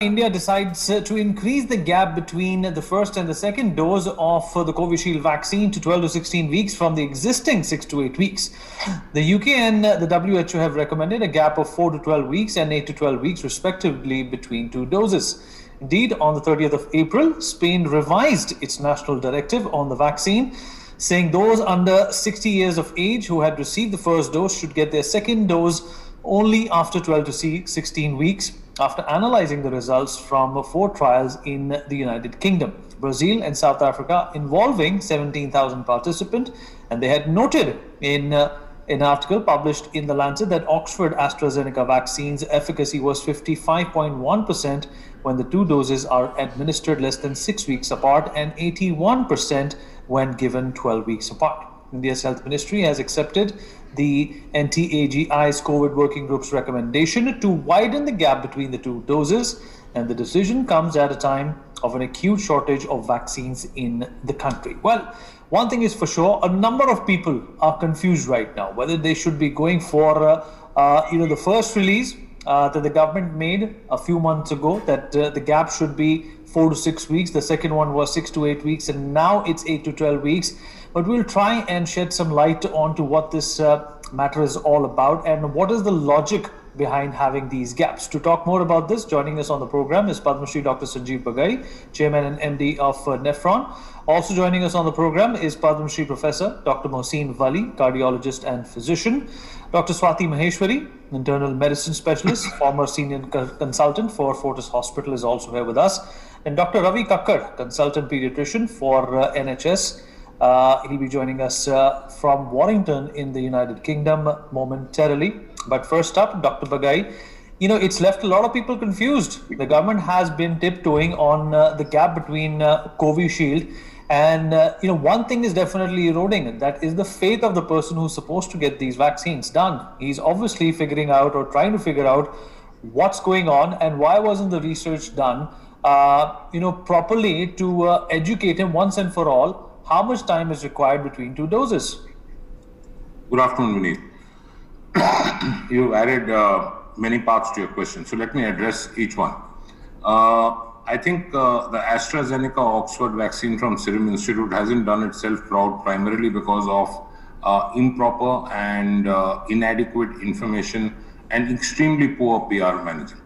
India decides to increase the gap between the first and the second dose of the Covishield vaccine to 12 to 16 weeks from the existing 6 to 8 weeks. The UK and the WHO have recommended a gap of 4 to 12 weeks and 8 to 12 weeks respectively between two doses. Indeed, on the 30th of April, Spain revised its national directive on the vaccine, saying those under 60 years of age who had received the first dose should get their second dose only after 12 to 16 weeks, after analyzing the results from 4 trials in the United Kingdom, Brazil and South Africa involving 17,000 participants. And they had noted in an article published in The Lancet that Oxford AstraZeneca vaccine's efficacy was 55.1% when the two doses are administered less than 6 weeks apart and 81% when given 12 weeks apart. India's Health Ministry has accepted the NTAGI's COVID Working Group's recommendation to widen the gap between the two doses, and the decision comes at a time of an acute shortage of vaccines in the country. Well, one thing is for sure, a number of people are confused right now whether they should be going for the first release that the government made a few months ago, that the gap should be 4 to 6 weeks. The second one was 6 to 8 weeks, and now it's 8 to 12 weeks. But we'll try and shed some light onto what this matter is all about and what is the logic behind having these gaps. To talk more about this, joining us on the program is Padma Shri Dr. Sanjeev Bagai, Chairman and MD of Nephron. Also joining us on the program is Padma Shri Professor Dr. Mohseen Wali, cardiologist and physician. Dr. Swati Maheshwari, internal medicine specialist, former senior consultant for Fortis Hospital, is also here with us. And Dr. Ravi Kakkad, consultant pediatrician for NHS. He'll be joining us from Warrington in the United Kingdom momentarily. But first up, Dr. Bagai, it's left a lot of people confused. The government has been tiptoeing on the gap between Covishield. And, one thing is definitely eroding, and that is the faith of the person who's supposed to get these vaccines done. He's obviously figuring out or trying to figure out what's going on and why wasn't the research done, properly to educate him once and for all how much time is required between two doses. Good afternoon, Vineet. You've added many parts to your question, so let me address each one. I think the AstraZeneca Oxford vaccine from Serum Institute hasn't done itself proud primarily because of improper and inadequate information and extremely poor PR management.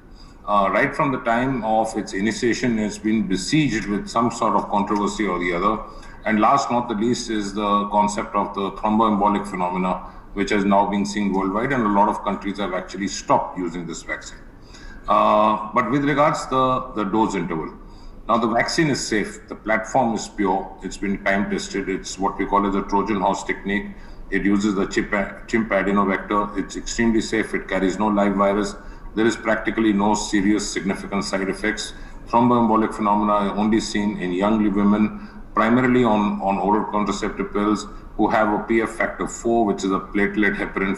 Right from the time of its initiation, it's been besieged with some sort of controversy or the other. And last not the least is the concept of the thromboembolic phenomena, which has now been seen worldwide, and a lot of countries have actually stopped using this vaccine. But with regards to the dose interval, now the vaccine is safe. The platform is pure. It's been time tested. It's what we call as a Trojan horse technique. It uses the chimp adenovector. It's extremely safe. It carries no live virus. There is practically no serious significant side effects. Thromboembolic phenomena are only seen in young women, primarily on oral contraceptive pills, who have a PF factor 4, which is a platelet heparin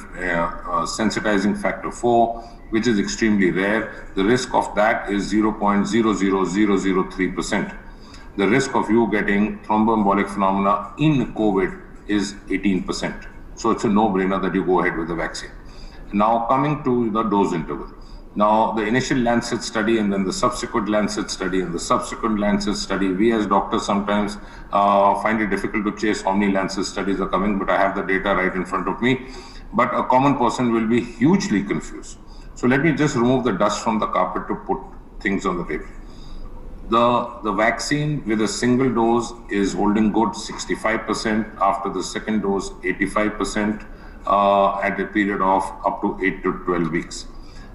sensitizing factor 4, which is extremely rare. The risk of that is 0.00003%. The risk of you getting thromboembolic phenomena in COVID is 18%. So it's a no-brainer that you go ahead with the vaccine. Now coming to the dose interval. Now, the initial Lancet study and then the subsequent Lancet study and the subsequent Lancet study, we as doctors sometimes find it difficult to chase how many Lancet studies are coming, but I have the data right in front of me. But a common person will be hugely confused. So let me just remove the dust from the carpet to put things on the table. The vaccine with a single dose is holding good 65%, after the second dose 85%, at a period of up to 8 to 12 weeks.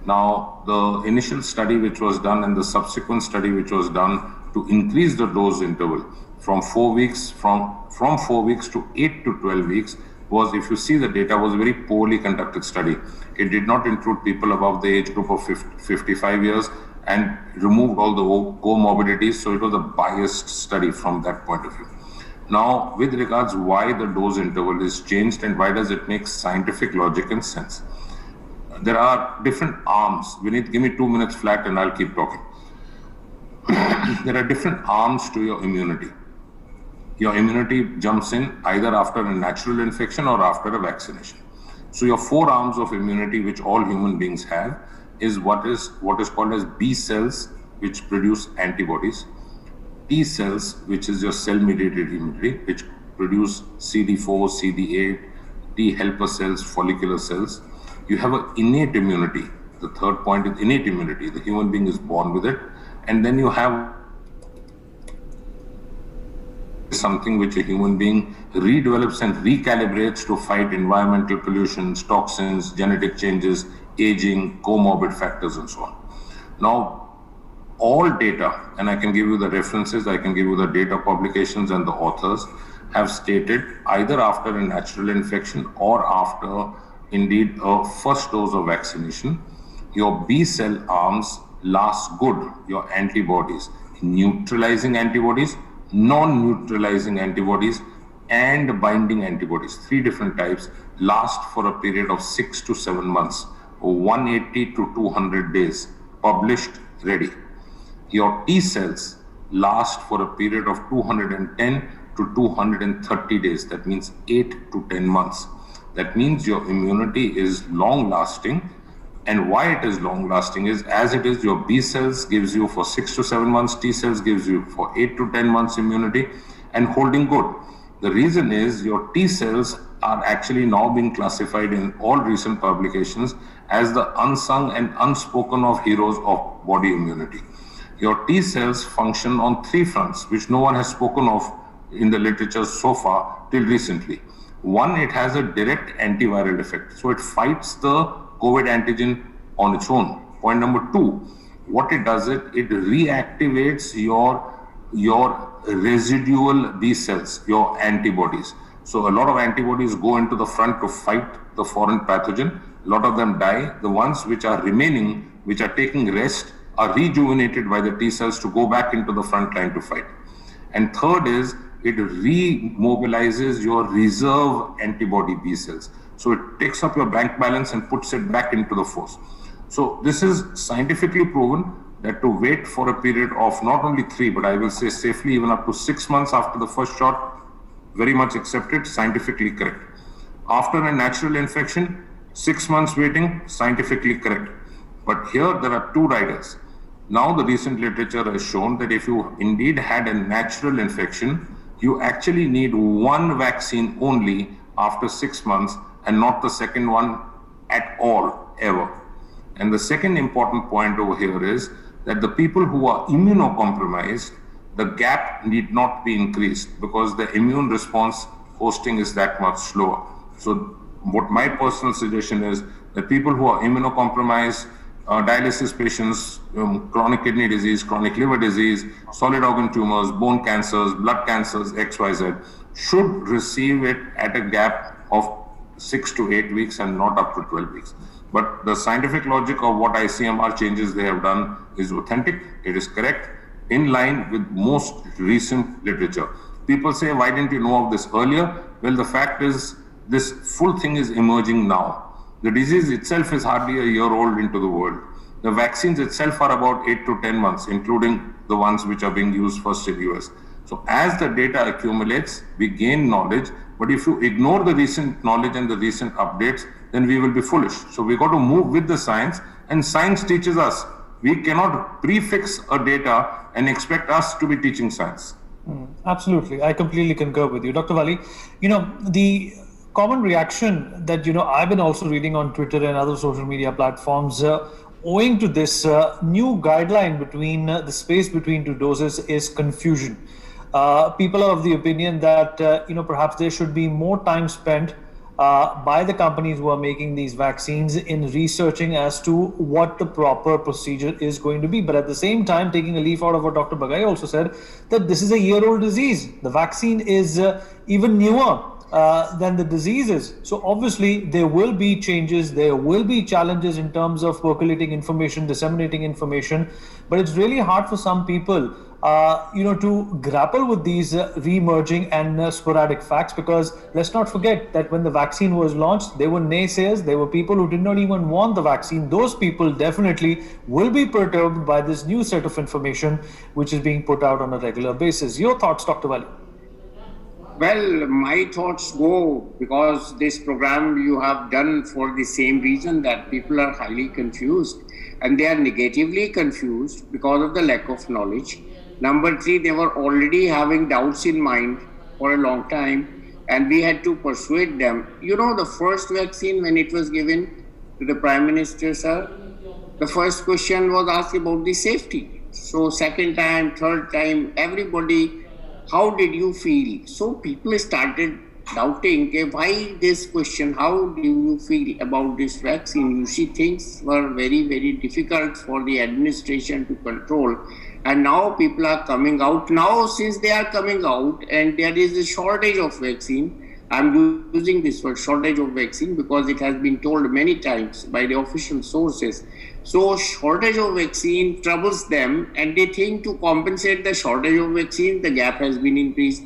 Now, the initial study which was done and the subsequent study which was done to increase the dose interval from 4 weeks, from 4 weeks to 8 to 12 weeks was, if you see the data, was a very poorly conducted study. It did not include people above the age group of 55 years and removed all the comorbidities. So it was a biased study from that point of view. Now, with regards why the dose interval is changed and why does it make scientific logic and sense? There are different arms. Vineet, give me 2 minutes flat and I'll keep talking. There are different arms to your immunity. Your immunity jumps in either after a natural infection or after a vaccination. So your 4 arms of immunity, which all human beings have, is what is called as B cells, which produce antibodies, T cells, which is your cell-mediated immunity, which produce CD4, CD8, T helper cells, follicular cells. You have an innate immunity. The third point is innate immunity. The human being is born with it. And then you have something which a human being redevelops and recalibrates to fight environmental pollutions, toxins, genetic changes, aging, comorbid factors, and so on. Now, all data, and I can give you the references, I can give you the data publications and the authors, have stated either after a natural infection or after indeed a first dose of vaccination, your B cell arms last good, your antibodies, neutralizing antibodies, non-neutralizing antibodies, and binding antibodies, 3 different types, last for a period of 6 to 7 months, 180 to 200 days, published, ready. Your T cells last for a period of 210 to 230 days. That means 8 to 10 months. That means your immunity is long lasting. And why it is long lasting is, as it is, your B cells gives you for 6 to 7 months, T cells gives you for 8 to 10 months immunity and holding good. The reason is your T cells are actually now being classified in all recent publications as the unsung and unspoken of heroes of body immunity. Your T cells function on 3 fronts, which no one has spoken of in the literature so far till recently. One, it has a direct antiviral effect. So it fights the COVID antigen on its own. Point number 2, what it does, it reactivates your residual B cells, your antibodies. So a lot of antibodies go into the front to fight the foreign pathogen. A lot of them die. The ones which are remaining, which are taking rest, are rejuvenated by the T cells to go back into the front line to fight. And third is, it remobilizes your reserve antibody B cells. So it takes up your bank balance and puts it back into the force. So this is scientifically proven that to wait for a period of not only 3, but I will say safely even up to 6 months after the first shot, very much accepted, scientifically correct. After a natural infection, 6 months waiting, scientifically correct. But here there are 2 riders. Now the recent literature has shown that if you indeed had a natural infection, you actually need 1 vaccine only after 6 months and not the second one at all, ever. And the second important point over here is that the people who are immunocompromised, the gap need not be increased because the immune response hosting is that much slower. So what my personal suggestion is that people who are immunocompromised, dialysis patients, chronic kidney disease, chronic liver disease, solid organ tumors, bone cancers, blood cancers, XYZ, should receive it at a gap of 6 to 8 weeks and not up to 12 weeks. But the scientific logic of what ICMR changes they have done is authentic, it is correct, in line with most recent literature. People say, why didn't you know of this earlier? Well, the fact is, this full thing is emerging now. The disease itself is hardly a year old into the world. The vaccines itself are about 8 to 10 months, including the ones which are being used first in US. So as the data accumulates, we gain knowledge. But if you ignore the recent knowledge and the recent updates, then we will be foolish. So we got to move with the science, and science teaches us. We cannot prefix a data and expect us to be teaching science. Absolutely. I completely concur with you. Dr. Wali, the common reaction that, I've been also reading on Twitter and other social media platforms, owing to this new guideline between the space between 2 doses is confusion. People are of the opinion that, perhaps there should be more time spent by the companies who are making these vaccines in researching as to what the proper procedure is going to be. But at the same time, taking a leaf out of what Dr. Bagai also said, that this is a year-old disease. The vaccine is even newer than the disease is. So obviously there will be changes, there will be challenges in terms of percolating information, disseminating information, but it's really hard for some people to grapple with these re-emerging and sporadic facts, because let's not forget that when the vaccine was launched, there were naysayers, there were people who did not even want the vaccine. Those people definitely will be perturbed by this new set of information which is being put out on a regular basis. Your thoughts, Dr. Wali? Well, my thoughts go because this program you have done for the same reason that people are highly confused. and they are negatively confused because of the lack of knowledge. Number three, they were already having doubts in mind for a long time, and we had to persuade them. You know, the first vaccine, when it was given to the Prime Minister, sir, the first question was asked about the safety. So second time, third time, everybody, how did you feel? So people started doubting, okay, why this question, how do you feel about this vaccine? You see, things were very, very difficult for the administration to control. And now people are coming out. Now, since they are coming out and there is a shortage of vaccine, I'm using this word shortage of vaccine because it has been told many times by the official sources. So shortage of vaccine troubles them, and they think to compensate the shortage of vaccine, the gap has been increased.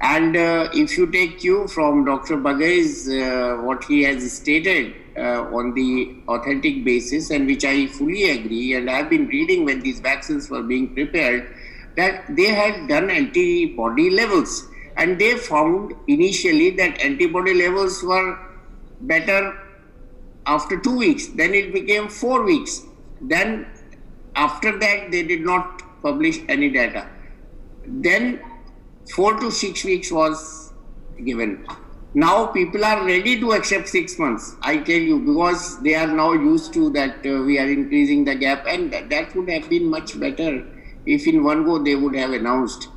And if you take cue from Dr. Bagai's, what he has stated on the authentic basis, and which I fully agree, and I've been reading when these vaccines were being prepared, that they had done antibody levels. And they found initially that antibody levels were better after 2 weeks. Then it became 4 weeks. Then after that, they did not publish any data. Then 4 to 6 weeks was given. Now people are ready to accept 6 months, I tell you, because they are now used to that we are increasing the gap, and that would have been much better if in one go they would have announced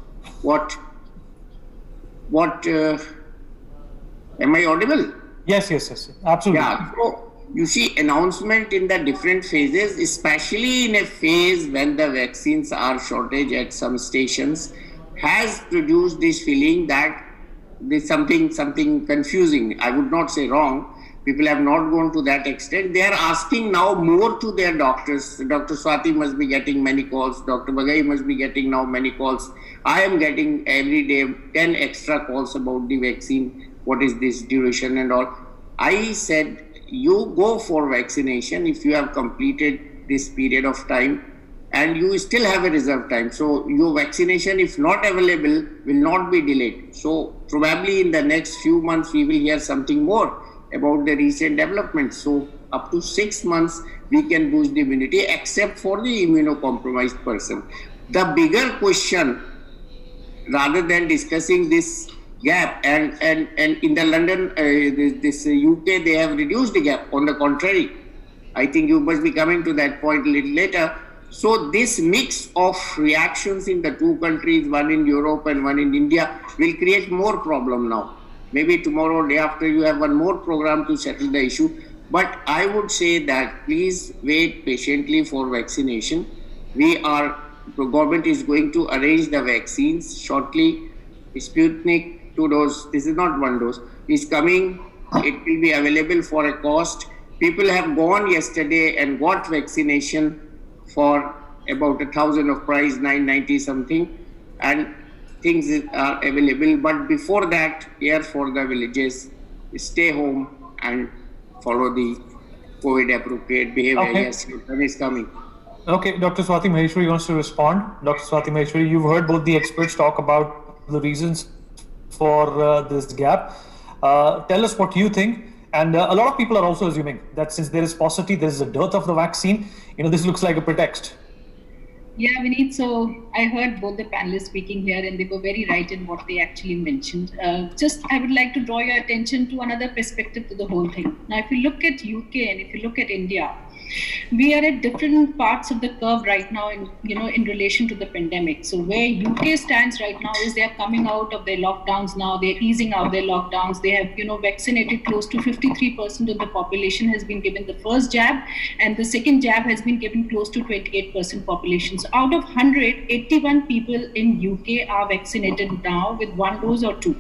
what am I audible? Yes, absolutely. Yeah, so you see, announcement in the different phases, especially in a phase when the vaccines are shortage at some stations, has produced this feeling that there's something confusing. I would not say wrong. People have not gone to that extent. They are asking now more to their doctors. Dr. Swati must be getting many calls. Dr. Bagai must be getting now many calls. I am getting every day 10 extra calls about the vaccine. What is this duration and all? I said, you go for vaccination if you have completed this period of time and you still have a reserve time. So your vaccination, if not available, will not be delayed. So probably in the next few months, we will hear something more about the recent developments. So up to 6 months, we can boost the immunity, except for the immunocompromised person. The bigger question, rather than discussing this gap, and in the London, this UK, they have reduced the gap. On the contrary, I think you must be coming to that point a little later. So this mix of reactions in the two countries, one in Europe and one in India, will create more problem now. Maybe tomorrow, day after, you have one more program to settle the issue. But I would say that please wait patiently for vaccination. The government is going to arrange the vaccines shortly. Sputnik 2 dose, this is not 1 dose, is coming. It will be available for a cost. People have gone yesterday and got vaccination for about 1,000 of price, 990 something, and things are available. But before that, here for the villages, stay home and follow the COVID appropriate behavior. Okay. Yes, your turn is coming. Okay, Dr. Swati Maheshwari wants to respond. Dr. Swati Maheshwari, you've heard both the experts talk about the reasons for this gap. Tell us what you think. And a lot of people are also assuming that since there is paucity, there is a dearth of the vaccine, this looks like a pretext. Yeah, Vineet. So I heard both the panelists speaking here, and they were very right in what they actually mentioned. I would like to draw your attention to another perspective to the whole thing. Now, if you look at UK and if you look at India, we are at different parts of the curve right now in relation to the pandemic. So where UK stands right now is they are coming out of their lockdowns now. They're easing out their lockdowns. They have vaccinated close to 53% of the population has been given the first jab, and the second jab has been given close to 28% population. So out of 100, 81 people in UK are vaccinated now with 1 dose or 2.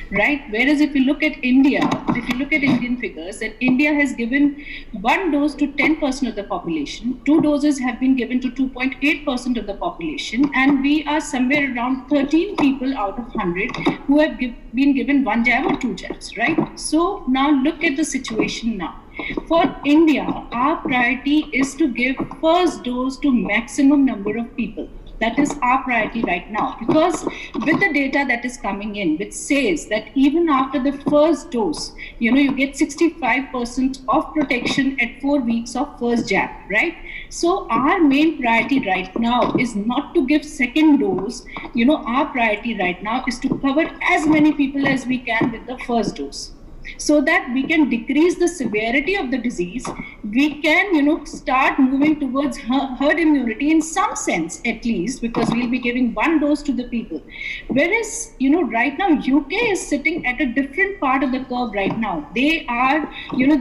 Right? Whereas if you look at India, if you look at Indian figures, that India has given 1 dose to 10% of the population, 2 doses have been given to 2.8% of the population, and we are somewhere around 13 people out of 100 who have been given 1 jab or 2 jabs, right? So now look at the situation now. For India, our priority is to give first dose to maximum number of people. That is our priority right now, because with the data that is coming in, which says that even after the first dose, you get 65% of protection at 4 weeks of first jab, right? So our main priority right now is not to give second dose. Our priority right now is to cover as many people as we can with the first dose, so that we can decrease the severity of the disease. We can, start moving towards herd immunity in some sense, at least, because we'll be giving one dose to the people. Whereas, right now, UK is sitting at a different part of the curve right now. They are,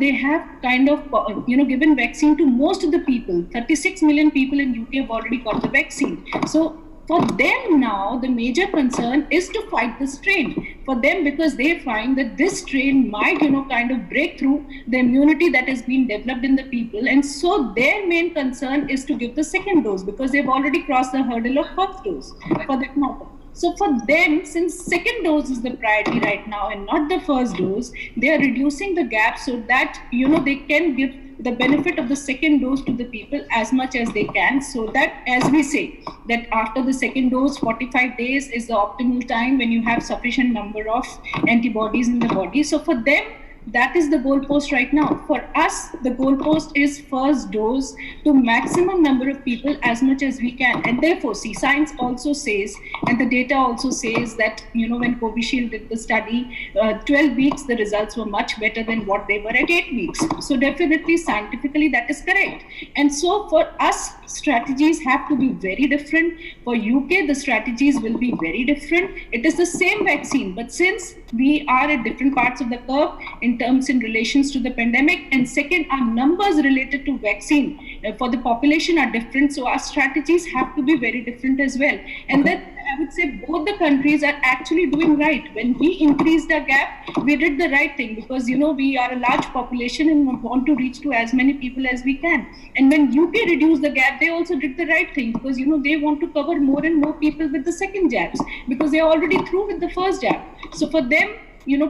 they have kind of, given vaccine to most of the people. 36 million people in UK have already got the vaccine. So for them now, the major concern is to fight the strain. For them, because they find that this strain might, kind of break through the immunity that has been developed in the people. And so their main concern is to give the second dose, because they've already crossed the hurdle of first dose for that matter. So for them, since second dose is the priority right now and not the first dose, they are reducing the gap so that, they can give the benefit of the second dose to the people as much as they can, so that, as we say, that after the second dose, 45 days is the optimal time when you have sufficient number of antibodies in the body. So for them, that is the goalpost right now. For us, the goalpost is first dose to maximum number of people as much as we can. And therefore, science also says, and the data also says that, when Covishield did the study, 12 weeks, the results were much better than what they were at 8 weeks. So definitely, scientifically, that is correct. And so for us, strategies have to be very different. For UK, the strategies will be very different. It is the same vaccine, but since we are at different parts of the curve in relations to the pandemic, and second, our numbers related to vaccine for the population are different, so our strategies have to be very different as well. And that, I would say, both the countries are actually doing right. When we increased the gap, we did the right thing, because we are a large population and want to reach to as many people as we can. And when UK reduced the gap, they also did the right thing, because they want to cover more and more people with the second jabs, because they are already through with the first jab. So for them,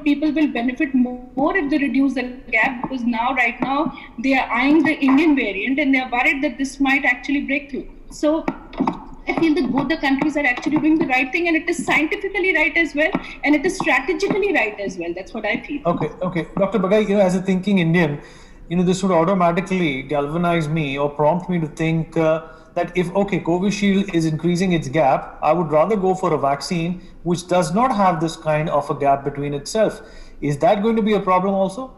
people will benefit more if they reduce the gap, because right now, they are eyeing the Indian variant and they are worried that this might actually break through. So I feel that both the countries are actually doing the right thing, and it is scientifically right as well, and it is strategically right as well. That's what I feel. Okay. Dr. Bagai, as a thinking Indian, this would automatically galvanize me or prompt me to think that if, Covishield is increasing its gap, I would rather go for a vaccine which does not have this kind of a gap between itself. Is that going to be a problem also?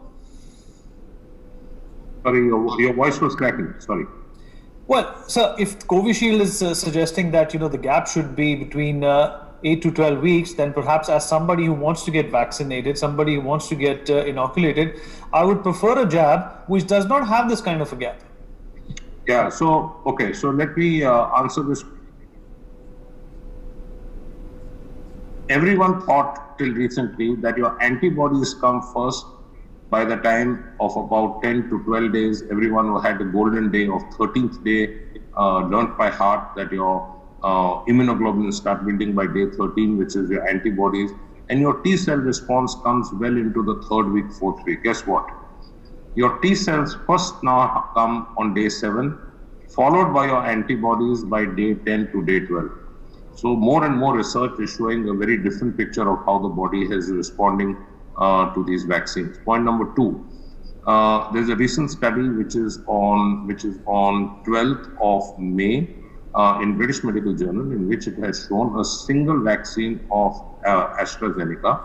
Sorry, your voice was cracking. Sorry. Well, sir, if Covishield is suggesting that, the gap should be between 8 to 12 weeks, then perhaps as somebody who wants to get vaccinated, somebody who wants to get inoculated, I would prefer a jab which does not have this kind of a gap. Yeah, so let me answer this. Everyone thought till recently that your antibodies come first. By the time of about 10 to 12 days, everyone had a golden day of 13th day, learnt by heart that your immunoglobulins start building by day 13, which is your antibodies, and your T cell response comes well into the 3rd week, 4th week. Guess what? Your T cells first now come on day 7, followed by your antibodies by day 10 to day 12. So more and more research is showing a very different picture of how the body is responding to these vaccines. Point number 2, there's a recent study which is on 12th of May in British Medical Journal, in which it has shown a single vaccine of AstraZeneca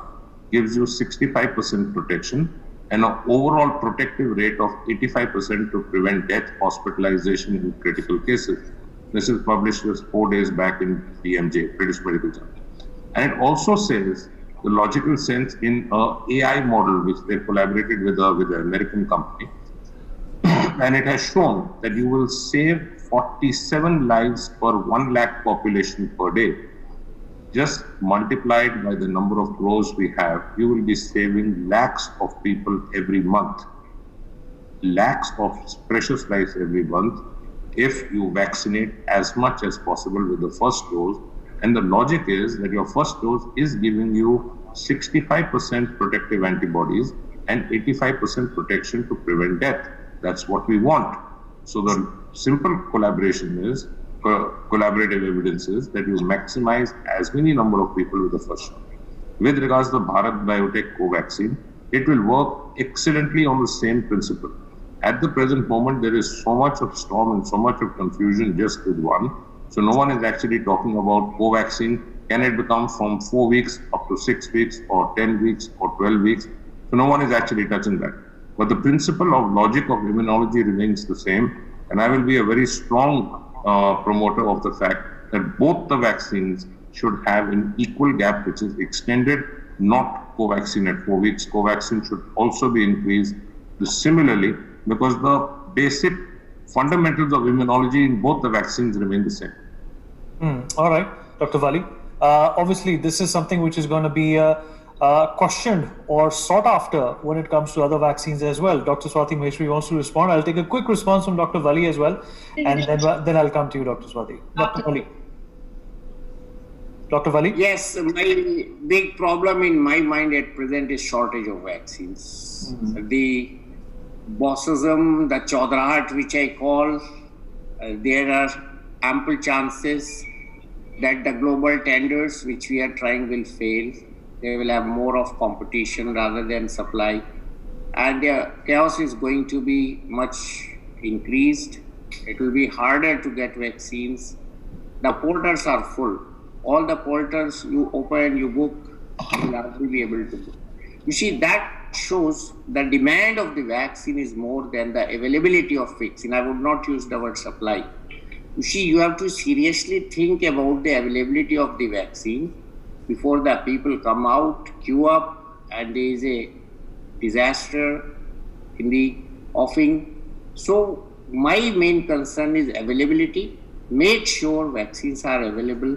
gives you 65% protection and an overall protective rate of 85% to prevent death, hospitalization in critical cases. This is published just 4 days back in BMJ, British Medical Journal. And it also says the logical sense in a AI model, which they collaborated with an American company. And it has shown that you will save 47 lives per 1 lakh population per day. Just multiplied by the number of crores we have, you will be saving lakhs of people every month. Lakhs of precious lives every month if you vaccinate as much as possible with the first dose. And the logic is that your first dose is giving you 65% protective antibodies and 85% protection to prevent death. That's what we want. So the simple collaboration is collaborative evidence is that you maximize as many number of people with the first shot. With regards to the Bharat Biotech Covaxin, it will work excellently on the same principle. At the present moment, there is so much of storm and so much of confusion just with one. So no one is actually talking about Covaxin. Can it become from 4 weeks up to 6 weeks or 10 weeks or 12 weeks? So no one is actually touching that. But the principle of logic of immunology remains the same. And I will be a very strong promoter of the fact that both the vaccines should have an equal gap, which is extended, not Covaxin at 4 weeks. Covaxin should also be increased similarly, because the basic fundamentals of immunology in both the vaccines remain the same. All right, Dr. Vali. Obviously, this is something which is going to be questioned or sought after when it comes to other vaccines as well. Dr. Swati Maheshwari wants to respond. I'll take a quick response from Dr. Vali as well, and then I'll come to you, Dr. Swati. Dr. Vali. Dr. Vali? Yes, my big problem in my mind at present is shortage of vaccines. The bossism, the chaudrahat which I call, there are ample chances that the global tenders which we are trying will fail. They will have more of competition rather than supply. And the chaos is going to be much increased. It will be harder to get vaccines. The portals are full. All the portals you open, you book, you will hardly be able to book. You see, that shows the demand of the vaccine is more than the availability of vaccine. I would not use the word supply. You see, you have to seriously think about the availability of the vaccine before the people come out, queue up, and there is a disaster in the offing. So my main concern is availability. Make sure vaccines are available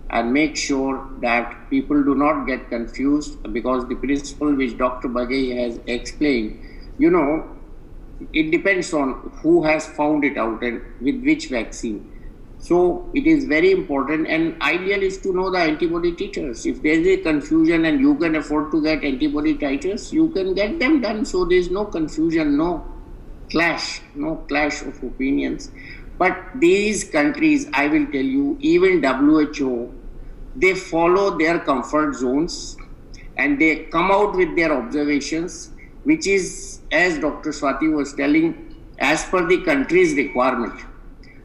and make sure that people do not get confused, because the principle which Dr. Bagai has explained, it depends on who has found it out and with which vaccine. So it is very important, and ideal is to know the antibody titers. If there is a confusion and you can afford to get antibody titers, you can get them done. So there is no confusion, no clash of opinions. But these countries, I will tell you, even WHO, they follow their comfort zones and they come out with their observations, which is, as Dr. Swati was telling, as per the country's requirement.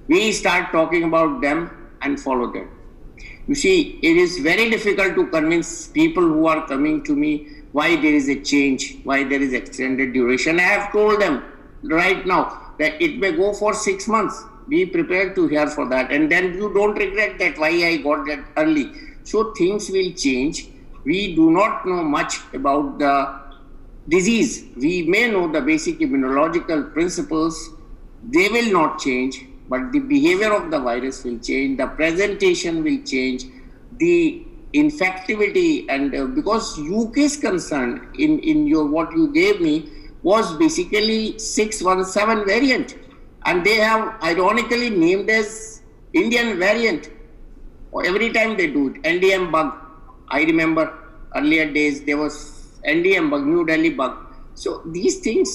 We start talking about them and follow them. You see, it is very difficult to convince people who are coming to me why there is a change, why there is extended duration. I have told them right now that it may go for 6 months. Be prepared to hear for that. And then you don't regret that why I got that early. So things will change. We do not know much about the disease. We may know the basic immunological principles. They will not change, but the behavior of the virus will change. The presentation will change. The infectivity, and because UK is concerned in your what you gave me was basically 617 variant. And they have ironically named as Indian variant. Every time they do it, NDM bug. I remember earlier days there was NDM bug, New Delhi bug. So these things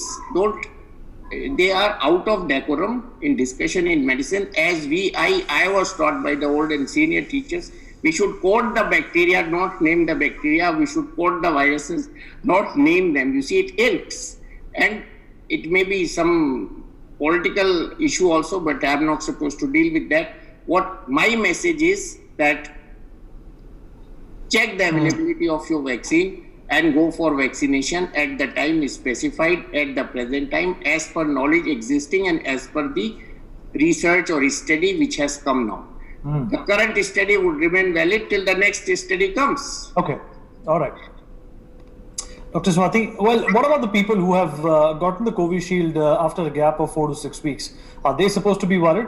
they are out of decorum in discussion in medicine. As I was taught by the old and senior teachers, we should code the bacteria, not name the bacteria. We should code the viruses, not name them. You see, it irks. And it may be some political issue also, but I'm not supposed to deal with that. What my message is that check the availability of your vaccine and go for vaccination at the time specified at the present time as per knowledge existing and as per the research or study which has come now. The current study would remain valid till the next study comes. Okay. All right. Dr. Swati, well, what about the people who have gotten the Covishield after a gap of 4 to 6 weeks? Are they supposed to be worried?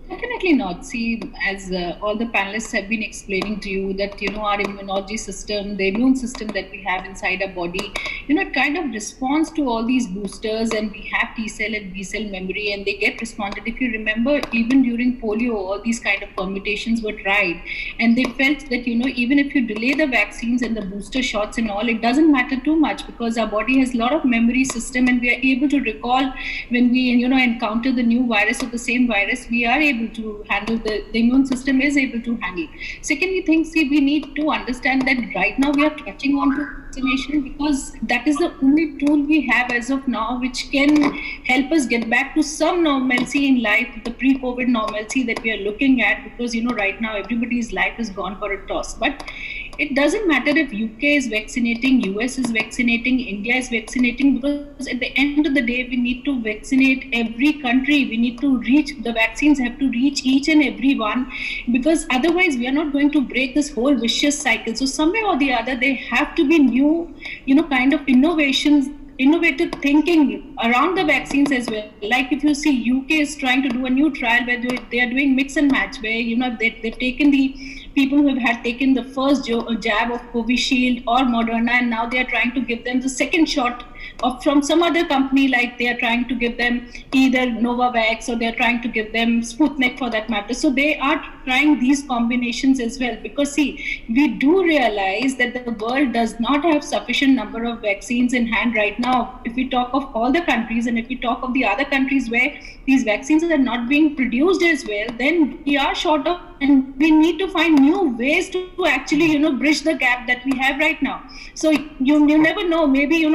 Definitely not. See, as all the panelists have been explaining to you that, our immunology system, the immune system that we have inside our body it kind of responds to all these boosters, and we have T cell and B cell memory, and they get responded. If you remember, even during polio, all these kind of permutations were tried, and they felt that, even if you delay the vaccines and the booster shots and all, it doesn't matter too much, because our body has a lot of memory system, and we are able to recall when we, encounter the new virus or the same virus, we are able to handle, the immune system is able to handle. Secondly, we need to understand that right now we are clutching on to vaccination, because that is the only tool we have as of now which can help us get back to some normalcy in life, the pre-COVID normalcy that we are looking at, because right now everybody's life is gone for a toss. But it doesn't matter if UK is vaccinating, US is vaccinating, India is vaccinating, because at the end of the day, we need to vaccinate every country. We need to reach, the vaccines have to reach each and every one, because otherwise we are not going to break this whole vicious cycle. So somewhere or the other, there have to be new, kind of innovative thinking around the vaccines as well. Like if you see, UK is trying to do a new trial where they are doing mix and match, where they've taken the people who have taken the first jab of Covishield or Moderna, and now they are trying to give them the second shot from some other company, like they are trying to give them either Novavax, or they are trying to give them Sputnik for that matter. So they are trying these combinations as well, because we do realize that the world does not have sufficient number of vaccines in hand right now. If we talk of all the countries, and if we talk of the other countries where these vaccines are not being produced as well, then we are short of, and we need to find new ways to actually, bridge the gap that we have right now. So you never know, maybe,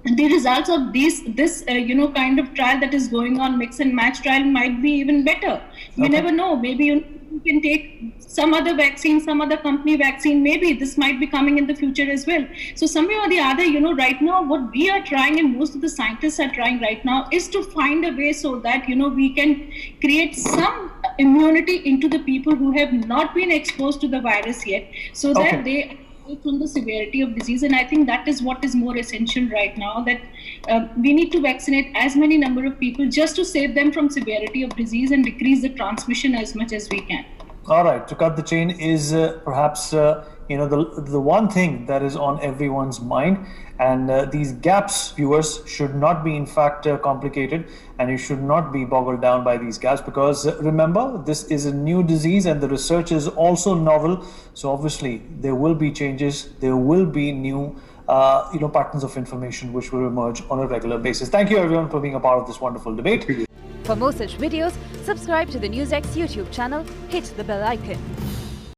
the results of this kind of trial that is going on, mix and match trial, might be even better. You never know. Maybe you can take some other vaccine, some other company vaccine. Maybe this might be coming in the future as well. So somewhere or the other, right now, what we are trying, and most of the scientists are trying right now, is to find a way so that, we can create some immunity into the people who have not been exposed to the virus yet, so that they from the severity of disease. And I think that is what is more essential right now, that we need to vaccinate as many number of people just to save them from severity of disease and decrease the transmission as much as we can. All right, to cut the chain is perhaps the one thing that is on everyone's mind, and these gaps, viewers, should not be in fact complicated, and you should not be boggled down by these gaps, because remember, this is a new disease and the research is also novel. So obviously there will be changes, there will be new patterns of information which will emerge on a regular basis. Thank you everyone for being a part of this wonderful debate. For more such videos, subscribe to the NewsX YouTube channel, hit the bell icon.